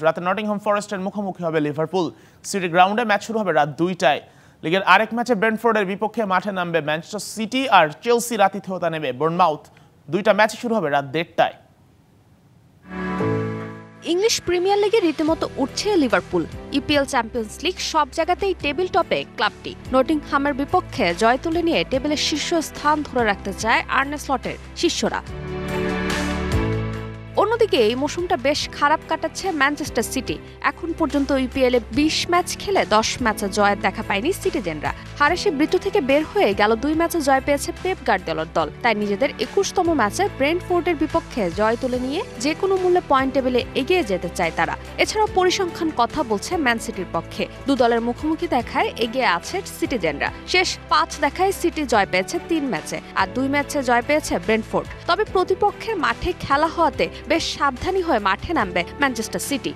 রাতে নটিংহাম ফরেস্টের মুখোমুখি হবে লিভারপুল। সিটি গ্রাউন্ডে ম্যাচ শুরু হবে রাত 2টায়। লিগের আরেক ম্যাচে ব্রেন্টফোর্ডের বিপক্ষে মাঠে নামবে ম্যানচেস্টার সিটি, আর চেলসি আতিথেয়তা নেবে বর্নমাউথ। দুইটা ম্যাচ শুরু হবে রাত 1:30টায়। ইংলিশ প্রিমিয়ার লিগে রীতিমতো উঠছে লিভারপুল। ইপিএল চ্যাম্পিয়ন্স লিগ সব জায়গাতেই টেবিল টপে ক্লাবটি। নটিংহামের বিপক্ষে জয় তুলে নিয়ে টেবিলের শীর্ষ স্থান ধরে রাখতে চায় আর্নে স্লটের শিষ্যরা। অন্যদিকে এই মৌসুমটা বেশ খারাপ কাটাচ্ছে ম্যানচেস্টার সিটি। এখন পর্যন্ত ইপিএলে 20 ম্যাচ খেলে 10 ম্যাচে জয়ের দেখা পায়নি সিটিজেনরা। হারে সে বৃত্ত থেকে বের হয়ে গেল 2 ম্যাচে জয় পেয়েছে পেপ গার্দিওলার দল। তাই নিজেদের 21তম ম্যাচে ব্রেন্টফোর্ডের বিপক্ষে জয় তুলে নিয়ে যে কোনো মূল্যে পয়েন্ট টেবিলে এগিয়ে যেতে চায় তারা। এছাড়াও পরিসংখ্যান কথা বলছে ম্যান সিটির পক্ষে। দু দলের মুখোমুখি দেখায় এগিয়ে আছে সিটিজেনরা। শেষ 5 দেখায় সিটি জয় পেয়েছে 3 ম্যাচে, আর 2 ম্যাচে জয় পেয়েছে ব্রেন্টফোর্ড। তবে প্রতিপক্ষের মাঠে খেলা হওয়াতে বেশ সাবধানী হয়ে মাঠে নামবে ম্যানচেস্টার সিটি।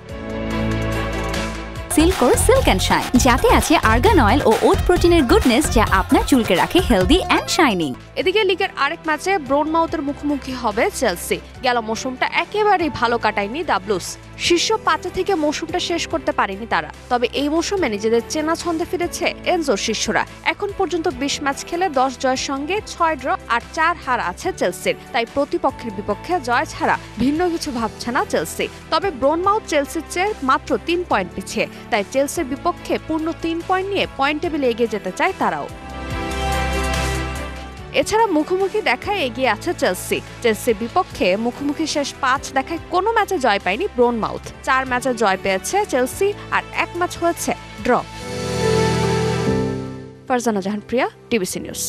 সিল্কোর সিল্ক অ্যান্ড শাইন, যাতে আছে আর্গান অয়েল ও ওট প্রোটিনের গুডনেস, যা আপনার চুলকে রাখে হেলদি অ্যান্ড শাইনিং। এদিকে লিগের আরেক ম্যাচে ব্রনমাউথের মুখোমুখি হবে চেলসি। গেল মৌসুমটা একেবারেই ভালো কাটায়নি দ্য ব্লুজ। শীর্ষ 5 থেকে মৌসুমটা শেষ করতে পারেনি তারা। তবে এই মৌসুমে নিজেদের চেনা ছন্দে ফিরেছে এনজোর শিষ্যরা। এখন পর্যন্ত 20 ম্যাচ খেলে 10 জয়ের সঙ্গে 6 ড্র আর 4 হার আছে চেলসির। তাই প্রতিপক্ষের বিপক্ষে জয় ছাড়া ভিন্ন কিছু ভাবছে না চেলসি। তবে ব্রনমাউথ চেলসির চেয়ে মাত্র 3 পয়েন্ট পিছিয়ে। তাই চেলসির বিপক্ষে পূর্ণ 3 পয়েন্ট নিয়ে পয়েন্ট টেবিলে এগিয়ে যেতে চায় তারাও। এছাড়া মুখোমুখি দেখায় এগিয়ে আছে চেলসি। চেলসির বিপক্ষে মুখোমুখি শেষ 5 দেখায় কোনো ম্যাচে জয় পায়নি ব্রনমাউথ। 4 ম্যাচে জয় পেয়েছে চেলসি, আর 1 ম্যাচ হয়েছে ড্র। ফারজানা জাহান প্রিয়া, টিবিসি নিউজ।